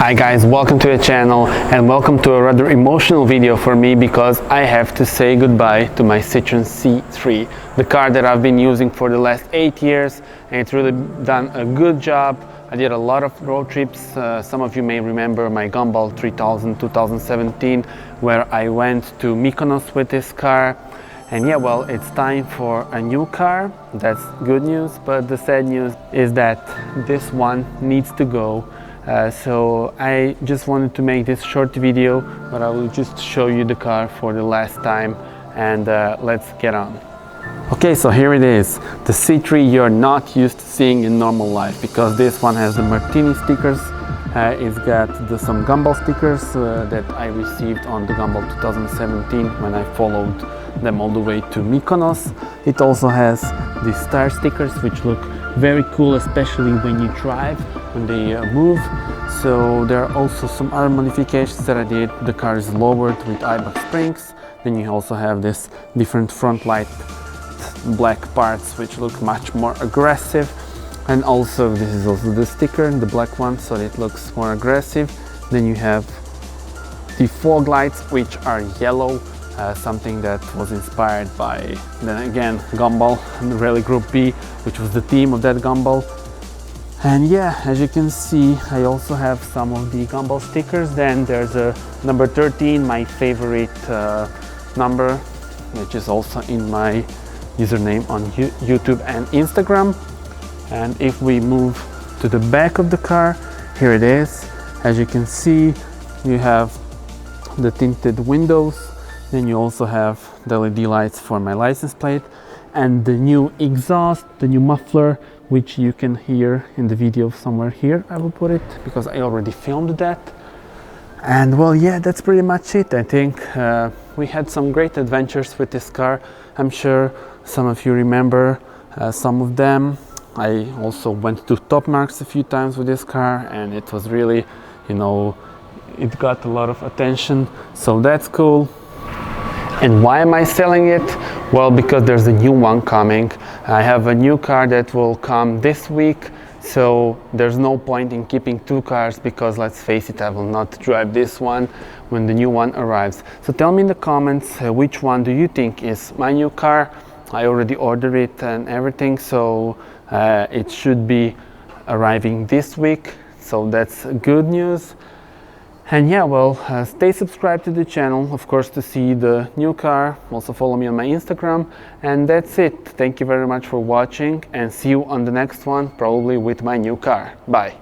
Hi guys, welcome to the channel and welcome to a rather emotional video for me because I have to say goodbye to my Citroen C3, the car that I've been using for the last 8 years, and it's really done a good job. I did a lot of road trips. Some of you may remember my Gumball 3000 2017 where I went to Mykonos with this car. And yeah, well, it's time for a new car. That's good news, but the sad news is that this one needs to go. So I just wanted to make this short video, but I will just show you the car for the last time, and let's get on. Okay, so here it is, the C3 you're not used to seeing in normal life, because this one has the Martini stickers. It's got some Gumball stickers that I received on the Gumball 2017 when I followed them all the way to Mykonos. It also has the star stickers, which look very cool, especially when you drive, when they move. So there are also some other modifications that I did. The car is lowered with Ibach springs. Then you also have this different front light black parts which look much more aggressive, and also this is also the sticker, the black one, so it looks more aggressive. Then you have the fog lights, which are yellow, something that was inspired by, then again, Gumball and Rally Group B, which was the theme of that Gumball. And yeah, as you can see, I also have some of the Gumball stickers. Then there's a number 13, my favorite number, which is also in my username on YouTube and Instagram. And if we move to the back of the car, here it is. As you can see, you have the tinted windows. Then you also have the LED lights for my license plate and the new exhaust, the new muffler, which you can hear in the video somewhere here. I will put it because I already filmed that. And well, yeah, that's pretty much it. I think we had some great adventures with this car. I'm sure some of you remember some of them. I also went to Top Marks a few times with this car, and it was really, you know, it got a lot of attention, so that's cool. And why am I selling it? Well, because there's a new one coming. I have a new car that will come this week, so there's no point in keeping two cars, because let's face it, I will not drive this one when the new one arrives. So tell me in the comments which one do you think is my new car. I already ordered it and everything, so it should be arriving this week, so that's good news. And yeah, well, stay subscribed to the channel, of course, to see the new car. Also follow me on my Instagram, and that's it. Thank you very much for watching, and see you on the next one, probably with my new car. Bye.